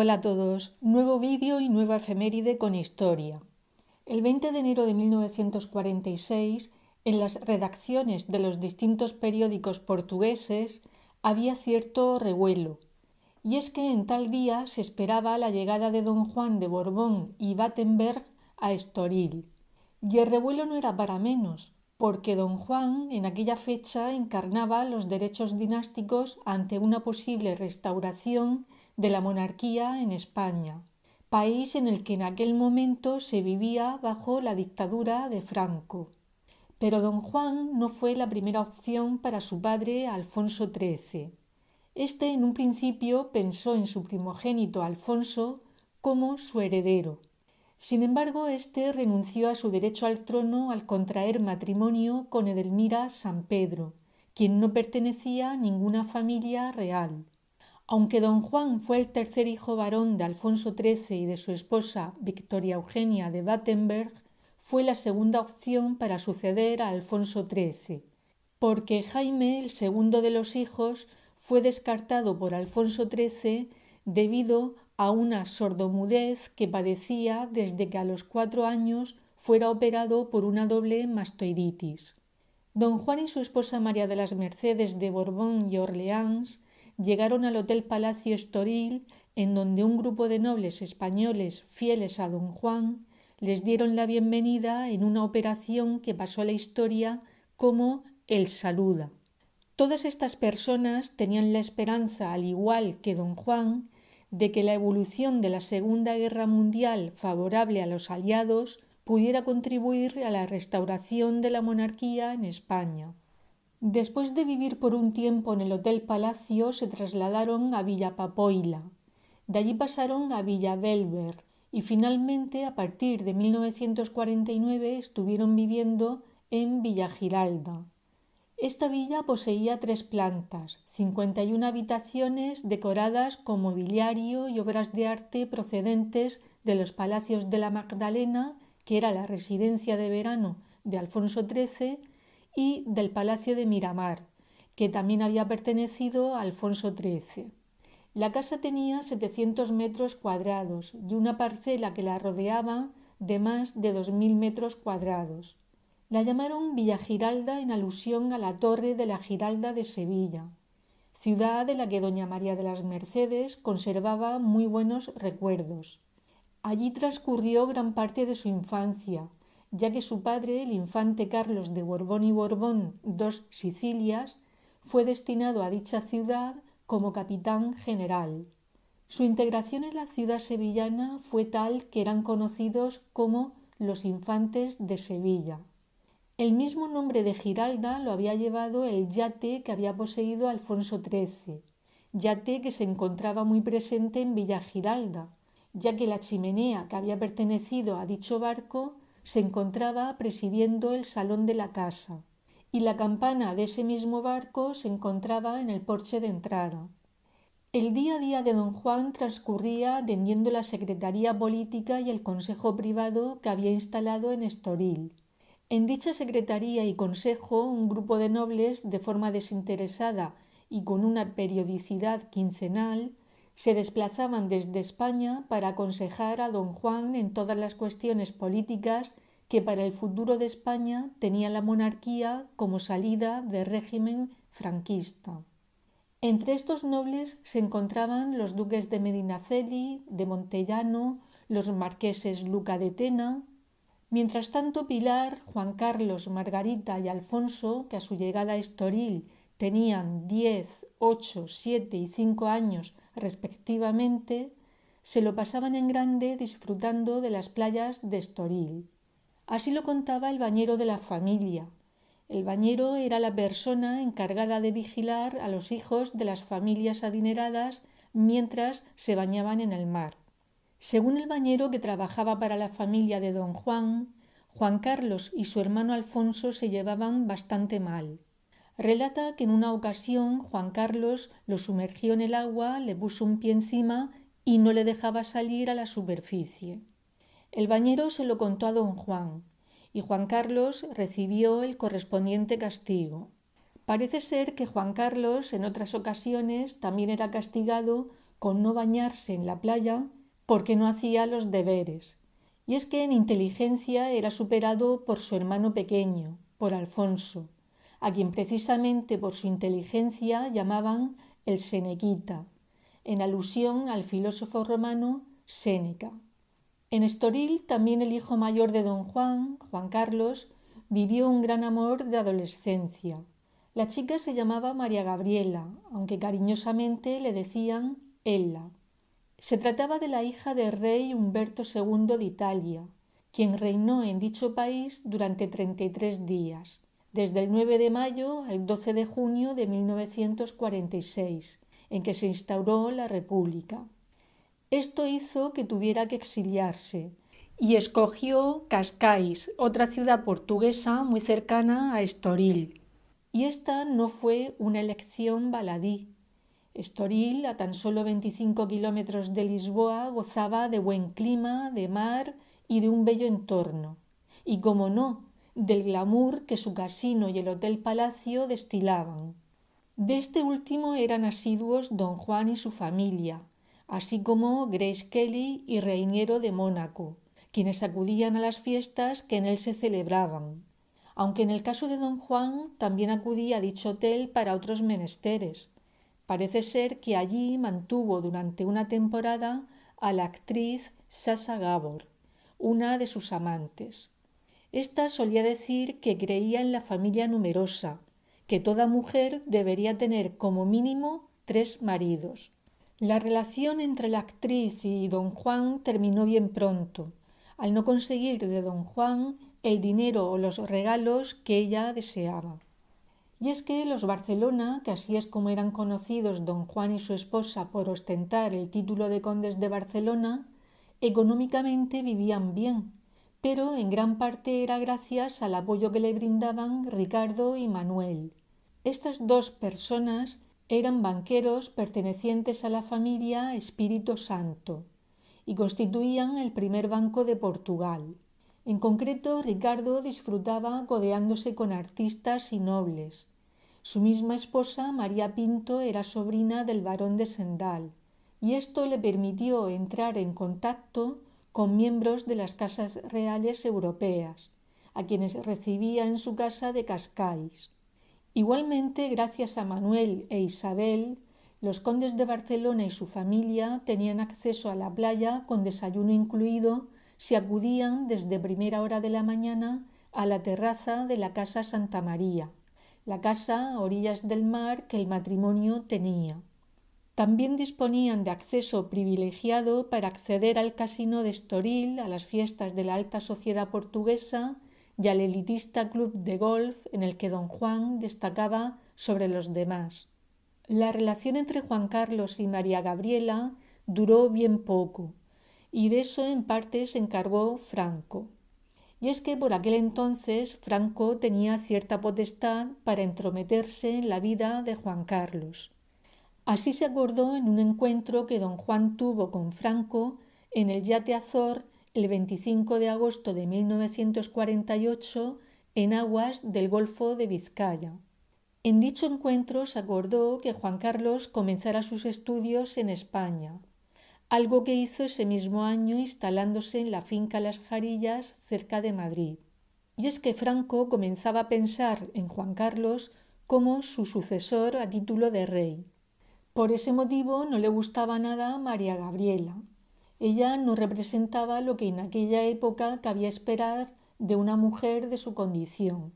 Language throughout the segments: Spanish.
Hola a todos, nuevo vídeo y nueva efeméride con historia. El 20 de enero de 1946, en las redacciones de los distintos periódicos portugueses había cierto revuelo, y es que en tal día se esperaba la llegada de don Juan de Borbón y Battenberg a Estoril. Y el revuelo no era para menos, porque don Juan en aquella fecha encarnaba los derechos dinásticos ante una posible restauración de la monarquía en España, país en el que en aquel momento se vivía bajo la dictadura de Franco. Pero don Juan no fue la primera opción para su padre Alfonso XIII. Este en un principio pensó en su primogénito Alfonso como su heredero. Sin embargo, este renunció a su derecho al trono al contraer matrimonio con Edelmira Sampedro, quien no pertenecía a ninguna familia real. Aunque don Juan fue el tercer hijo varón de Alfonso XIII y de su esposa Victoria Eugenia de Battenberg, fue la segunda opción para suceder a Alfonso XIII, porque Jaime, el segundo de los hijos, fue descartado por Alfonso XIII debido a una sordomudez que padecía desde que a los 4 años fuera operado por una doble mastoiditis. Don Juan y su esposa María de las Mercedes de Borbón y Orleans llegaron al Hotel Palacio Estoril, en donde un grupo de nobles españoles fieles a don Juan les dieron la bienvenida en una operación que pasó a la historia como el Saluda. Todas estas personas tenían la esperanza, al igual que don Juan, de que la evolución de la Segunda Guerra Mundial favorable a los aliados pudiera contribuir a la restauración de la monarquía en España. Después de vivir por un tiempo en el Hotel Palacio, se trasladaron a Villa Papoila. De allí pasaron a Villa Belver y finalmente, a partir de 1949, estuvieron viviendo en Villa Giralda. Esta villa poseía 3 plantas, 51 habitaciones decoradas con mobiliario y obras de arte procedentes de los palacios de la Magdalena, que era la residencia de verano de Alfonso XIII, y del Palacio de Miramar, que también había pertenecido a Alfonso XIII. La casa tenía 700 metros cuadrados y una parcela que la rodeaba de más de 2000 metros cuadrados. La llamaron Villa Giralda en alusión a la Torre de la Giralda de Sevilla, ciudad de la que doña María de las Mercedes conservaba muy buenos recuerdos. Allí transcurrió gran parte de su infancia, ya que su padre, el infante Carlos de Borbón y Borbón, dos Sicilias, fue destinado a dicha ciudad como capitán general. Su integración en la ciudad sevillana fue tal que eran conocidos como los infantes de Sevilla. El mismo nombre de Giralda lo había llevado el yate que había poseído Alfonso XIII, yate que se encontraba muy presente en Villa Giralda, ya que la chimenea que había pertenecido a dicho barco se encontraba presidiendo el salón de la casa, y la campana de ese mismo barco se encontraba en el porche de entrada. El día a día de don Juan transcurría atendiendo la secretaría política y el consejo privado que había instalado en Estoril. En dicha secretaría y consejo, un grupo de nobles, de forma desinteresada y con una periodicidad quincenal, se desplazaban desde España para aconsejar a don Juan en todas las cuestiones políticas que para el futuro de España tenía la monarquía como salida del régimen franquista. Entre estos nobles se encontraban los duques de Medinaceli, de Montellano, los marqueses Luca de Tena. Mientras tanto, Pilar, Juan Carlos, Margarita y Alfonso, que a su llegada a Estoril tenían 10, 8, 7 y 5 años respectivamente, se lo pasaban en grande disfrutando de las playas de Estoril. Así lo contaba el bañero de la familia. El bañero era la persona encargada de vigilar a los hijos de las familias adineradas mientras se bañaban en el mar. Según el bañero que trabajaba para la familia de don Juan, Juan Carlos y su hermano Alfonso se llevaban bastante mal. Relata que en una ocasión Juan Carlos lo sumergió en el agua, le puso un pie encima y no le dejaba salir a la superficie. El bañero se lo contó a don Juan y Juan Carlos recibió el correspondiente castigo. Parece ser que Juan Carlos en otras ocasiones también era castigado con no bañarse en la playa porque no hacía los deberes. Y es que en inteligencia era superado por su hermano pequeño, por Alfonso, a quien precisamente por su inteligencia llamaban el Senequita, en alusión al filósofo romano Séneca. En Estoril también el hijo mayor de don Juan, Juan Carlos, vivió un gran amor de adolescencia. La chica se llamaba María Gabriela, aunque cariñosamente le decían Ella. Se trataba de la hija del rey Humberto II de Italia, quien reinó en dicho país durante 33 días, desde el 9 de mayo al 12 de junio de 1946, en que se instauró la República. Esto hizo que tuviera que exiliarse y escogió Cascais, otra ciudad portuguesa muy cercana a Estoril. Y esta no fue una elección baladí. Estoril, a tan solo 25 kilómetros de Lisboa, gozaba de buen clima, de mar y de un bello entorno. Y, como no, del glamour que su casino y el Hotel Palacio destilaban. De este último eran asiduos don Juan y su familia, así como Grace Kelly y Reiniero de Mónaco, quienes acudían a las fiestas que en él se celebraban. Aunque en el caso de don Juan también acudía a dicho hotel para otros menesteres. Parece ser que allí mantuvo durante una temporada a la actriz Sasha Gabor, una de sus amantes. Esta solía decir que creía en la familia numerosa, que toda mujer debería tener como mínimo 3 maridos. La relación entre la actriz y don Juan terminó bien pronto, al no conseguir de don Juan el dinero o los regalos que ella deseaba. Y es que los Barcelona, que así es como eran conocidos don Juan y su esposa por ostentar el título de condes de Barcelona, económicamente vivían bien, pero en gran parte era gracias al apoyo que le brindaban Ricardo y Manuel. Estas dos personas eran banqueros pertenecientes a la familia Espíritu Santo y constituían el primer banco de Portugal. En concreto, Ricardo disfrutaba codeándose con artistas y nobles. Su misma esposa, María Pinto, era sobrina del barón de Sendal, y esto le permitió entrar en contacto con miembros de las casas reales europeas, a quienes recibía en su casa de Cascais. Igualmente, gracias a Manuel e Isabel, los condes de Barcelona y su familia tenían acceso a la playa con desayuno incluido si acudían desde primera hora de la mañana a la terraza de la Casa Santa María, la casa a orillas del mar que el matrimonio tenía. También disponían de acceso privilegiado para acceder al casino de Estoril, a las fiestas de la alta sociedad portuguesa y al elitista club de golf en el que don Juan destacaba sobre los demás. La relación entre Juan Carlos y María Gabriela duró bien poco, y de eso en parte se encargó Franco. Y es que por aquel entonces Franco tenía cierta potestad para entrometerse en la vida de Juan Carlos. Así se acordó en un encuentro que don Juan tuvo con Franco en el yate Azor el 25 de agosto de 1948 en aguas del Golfo de Vizcaya. En dicho encuentro se acordó que Juan Carlos comenzara sus estudios en España, algo que hizo ese mismo año instalándose en la finca Las Jarillas cerca de Madrid. Y es que Franco comenzaba a pensar en Juan Carlos como su sucesor a título de rey. Por ese motivo no le gustaba nada María Gabriela. Ella no representaba lo que en aquella época cabía esperar de una mujer de su condición.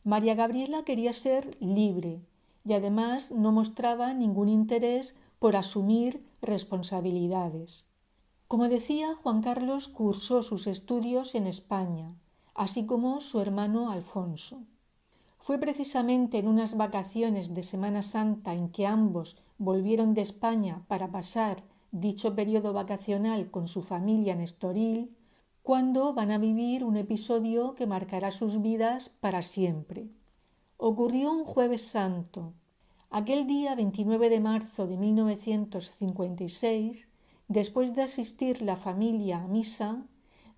María Gabriela quería ser libre y además no mostraba ningún interés por asumir responsabilidades. Como decía, Juan Carlos cursó sus estudios en España, así como su hermano Alfonso. Fue precisamente en unas vacaciones de Semana Santa en que ambos volvieron de España para pasar dicho periodo vacacional con su familia en Estoril, cuando van a vivir un episodio que marcará sus vidas para siempre. Ocurrió un Jueves Santo. Aquel día 29 de marzo de 1956, después de asistir la familia a misa,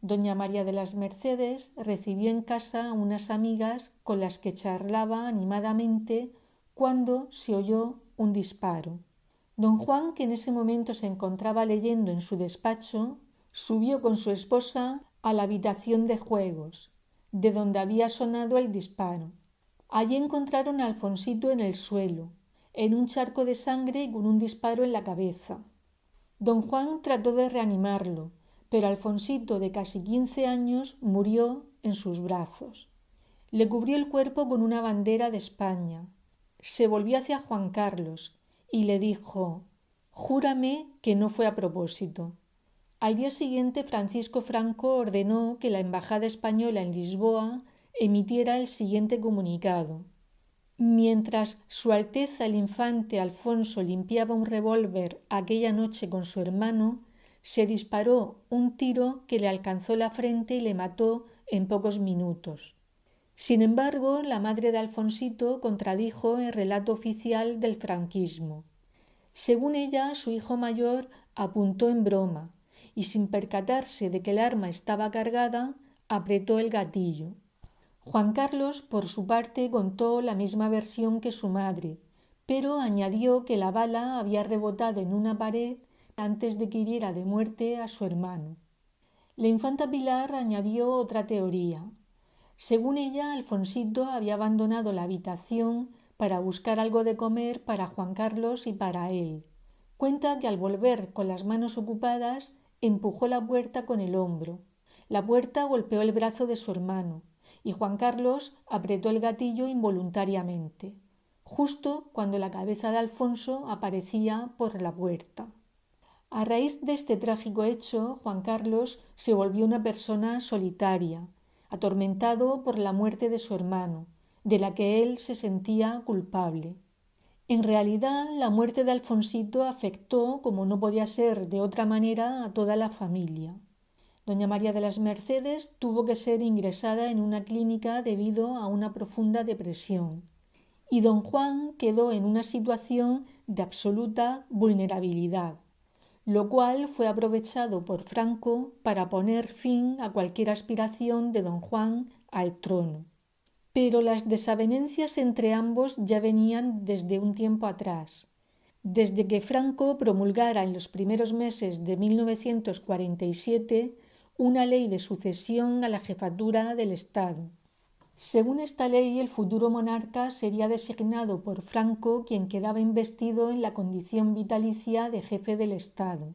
doña María de las Mercedes recibió en casa a unas amigas con las que charlaba animadamente cuando se oyó un disparo. Don Juan, que en ese momento se encontraba leyendo en su despacho, subió con su esposa a la habitación de juegos, de donde había sonado el disparo. Allí encontraron a Alfonsito en el suelo, en un charco de sangre y con un disparo en la cabeza. Don Juan trató de reanimarlo, pero Alfonsito, de casi 15 años, murió en sus brazos. Le cubrió el cuerpo con una bandera de España. Se volvió hacia Juan Carlos y le dijo: «Júrame que no fue a propósito». Al día siguiente, Francisco Franco ordenó que la embajada española en Lisboa emitiera el siguiente comunicado: «Mientras Su Alteza el Infante Alfonso limpiaba un revólver aquella noche con su hermano, se disparó un tiro que le alcanzó la frente y le mató en pocos minutos». Sin embargo, la madre de Alfonsito contradijo el relato oficial del franquismo. Según ella, su hijo mayor apuntó en broma y, sin percatarse de que el arma estaba cargada, apretó el gatillo. Juan Carlos, por su parte, contó la misma versión que su madre, pero añadió que la bala había rebotado en una pared antes de que hiriera de muerte a su hermano. La infanta Pilar añadió otra teoría. Según ella, Alfonsito había abandonado la habitación para buscar algo de comer para Juan Carlos y para él. Cuenta que al volver con las manos ocupadas, empujó la puerta con el hombro. La puerta golpeó el brazo de su hermano y Juan Carlos apretó el gatillo involuntariamente, justo cuando la cabeza de Alfonso aparecía por la puerta. A raíz de este trágico hecho, Juan Carlos se volvió una persona solitaria, atormentado por la muerte de su hermano, de la que él se sentía culpable. En realidad, la muerte de Alfonsito afectó, como no podía ser de otra manera, a toda la familia. Doña María de las Mercedes tuvo que ser ingresada en una clínica debido a una profunda depresión, y don Juan quedó en una situación de absoluta vulnerabilidad, lo cual fue aprovechado por Franco para poner fin a cualquier aspiración de don Juan al trono. Pero las desavenencias entre ambos ya venían desde un tiempo atrás, desde que Franco promulgara en los primeros meses de 1947 una ley de sucesión a la jefatura del Estado. Según esta ley, el futuro monarca sería designado por Franco, quien quedaba investido en la condición vitalicia de jefe del Estado.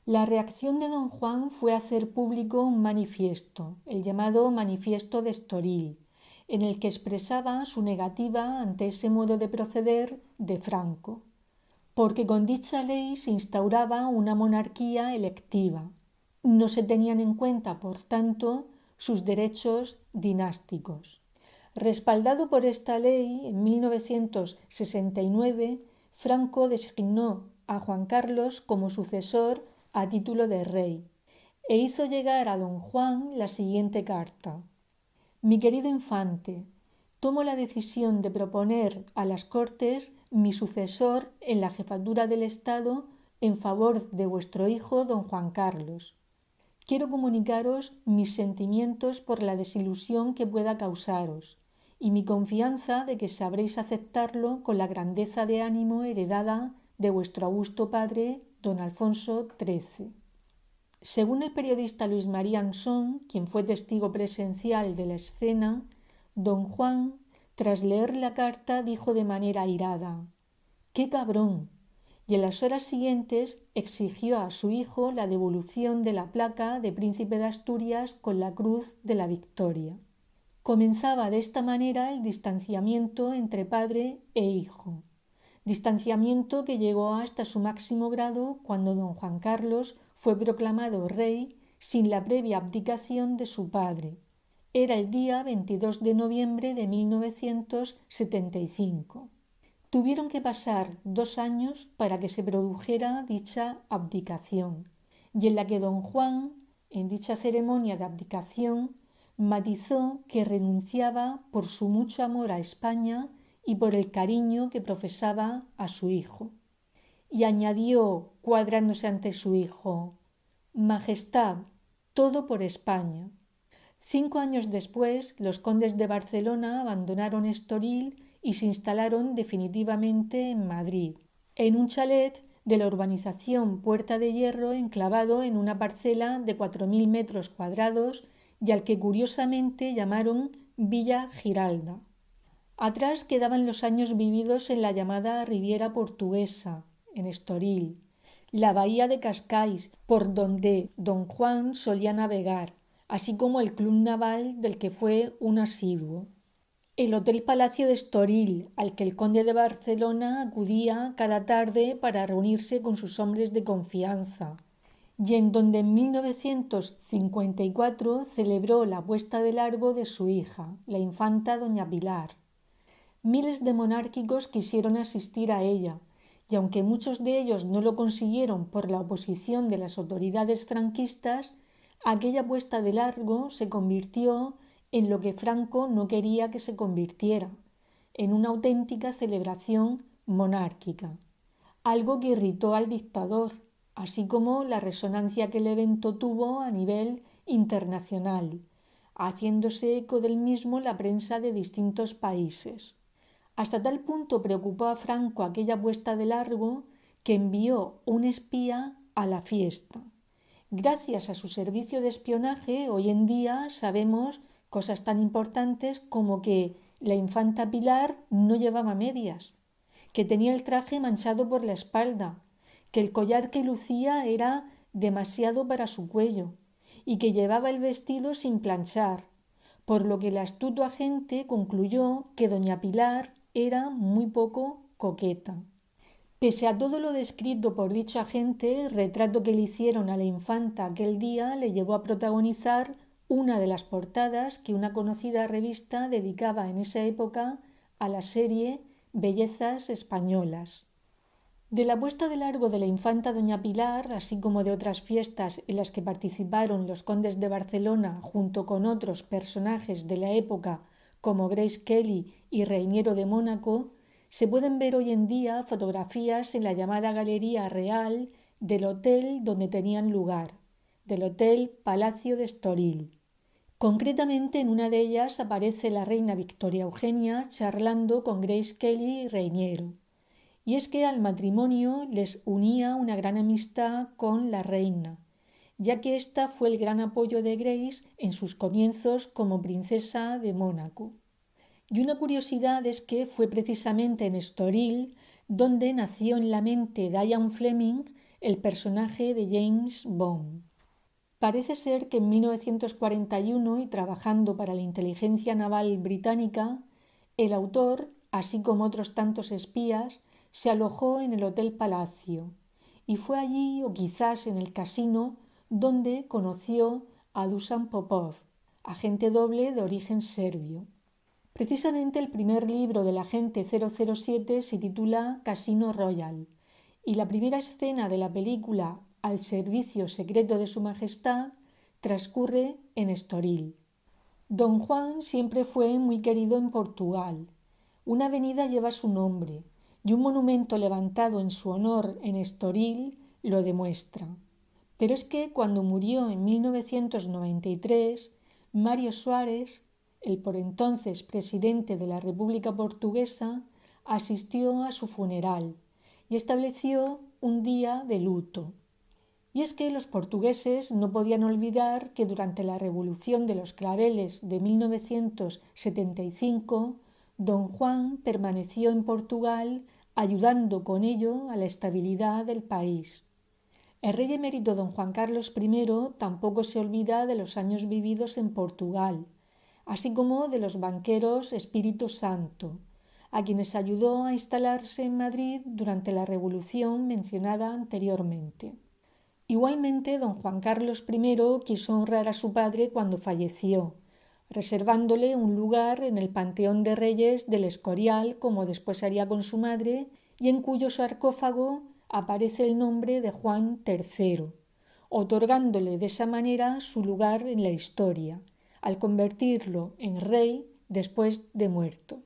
La reacción de don Juan fue hacer público un manifiesto, el llamado Manifiesto de Estoril, en el que expresaba su negativa ante ese modo de proceder de Franco, porque con dicha ley se instauraba una monarquía electiva. No se tenían en cuenta, por tanto, sus derechos dinásticos. Respaldado por esta ley, en 1969, Franco designó a Juan Carlos como sucesor a título de rey e hizo llegar a don Juan la siguiente carta: «Mi querido infante, tomo la decisión de proponer a las Cortes mi sucesor en la jefatura del Estado en favor de vuestro hijo don Juan Carlos. Quiero comunicaros mis sentimientos por la desilusión que pueda causaros y mi confianza de que sabréis aceptarlo con la grandeza de ánimo heredada de vuestro augusto padre, don Alfonso XIII». Según el periodista Luis María Ansón, quien fue testigo presencial de la escena, don Juan, tras leer la carta, dijo de manera airada: «¡Qué cabrón!», y en las horas siguientes exigió a su hijo la devolución de la placa de Príncipe de Asturias con la Cruz de la Victoria. Comenzaba de esta manera el distanciamiento entre padre e hijo, distanciamiento que llegó hasta su máximo grado cuando don Juan Carlos fue proclamado rey sin la previa abdicación de su padre. Era el día 22 de noviembre de 1975. Tuvieron que pasar 2 años para que se produjera dicha abdicación, y en la que don Juan, en dicha ceremonia de abdicación, matizó que renunciaba por su mucho amor a España y por el cariño que profesaba a su hijo. Y añadió, cuadrándose ante su hijo: «Majestad, todo por España». 5 años después, los condes de Barcelona abandonaron Estoril y se instalaron definitivamente en Madrid, en un chalet de la urbanización Puerta de Hierro, enclavado en una parcela de 4.000 metros cuadrados y al que curiosamente llamaron Villa Giralda. Atrás quedaban los años vividos en la llamada Riviera Portuguesa, en Estoril, la bahía de Cascais, por donde don Juan solía navegar, así como el club naval del que fue un asiduo. El Hotel Palacio de Estoril, al que el conde de Barcelona acudía cada tarde para reunirse con sus hombres de confianza, y en donde en 1954 celebró la puesta de largo de su hija, la infanta doña Pilar. Miles de monárquicos quisieron asistir a ella, y aunque muchos de ellos no lo consiguieron por la oposición de las autoridades franquistas, aquella puesta de largo se convirtió en lo que Franco no quería que se convirtiera, en una auténtica celebración monárquica, algo que irritó al dictador, así como la resonancia que el evento tuvo a nivel internacional, haciéndose eco del mismo la prensa de distintos países. Hasta tal punto preocupó a Franco aquella puesta de largo que envió un espía a la fiesta. Gracias a su servicio de espionaje, hoy en día sabemos cosas tan importantes como que la infanta Pilar no llevaba medias, que tenía el traje manchado por la espalda, que el collar que lucía era demasiado para su cuello y que llevaba el vestido sin planchar, por lo que el astuto agente concluyó que doña Pilar era muy poco coqueta. Pese a todo lo descrito por dicho agente, el retrato que le hicieron a la infanta aquel día le llevó a protagonizar una de las portadas que una conocida revista dedicaba en esa época a la serie Bellezas Españolas. De la puesta de largo de la infanta doña Pilar, así como de otras fiestas en las que participaron los condes de Barcelona junto con otros personajes de la época como Grace Kelly y Reiniero de Mónaco, se pueden ver hoy en día fotografías en la llamada Galería Real del hotel donde tenían lugar, del Hotel Palacio de Estoril. Concretamente en una de ellas aparece la reina Victoria Eugenia charlando con Grace Kelly y Reiniero. Y es que al matrimonio les unía una gran amistad con la reina, ya que ésta fue el gran apoyo de Grace en sus comienzos como princesa de Mónaco. Y una curiosidad es que fue precisamente en Estoril donde nació en la mente de Ian Fleming el personaje de James Bond. Parece ser que en 1941, y trabajando para la inteligencia naval británica, el autor, así como otros tantos espías, se alojó en el Hotel Palacio y fue allí, o quizás en el casino, donde conoció a Dusan Popov, agente doble de origen serbio. Precisamente el primer libro del agente 007 se titula Casino Royal y la primera escena de la película Al servicio secreto de su majestad transcurre en Estoril. Don Juan siempre fue muy querido en Portugal. Una avenida lleva su nombre y un monumento levantado en su honor en Estoril lo demuestra. Pero es que cuando murió en 1993, Mário Soares, el por entonces presidente de la República Portuguesa, asistió a su funeral y estableció un día de luto. Y es que los portugueses no podían olvidar que durante la Revolución de los Claveles de 1975, don Juan permaneció en Portugal ayudando con ello a la estabilidad del país. El rey emérito don Juan Carlos I tampoco se olvida de los años vividos en Portugal, así como de los banqueros Espíritu Santo, a quienes ayudó a instalarse en Madrid durante la revolución mencionada anteriormente. Igualmente, don Juan Carlos I quiso honrar a su padre cuando falleció, reservándole un lugar en el Panteón de Reyes del Escorial, como después haría con su madre, y en cuyo sarcófago aparece el nombre de Juan III, otorgándole de esa manera su lugar en la historia, al convertirlo en rey después de muerto.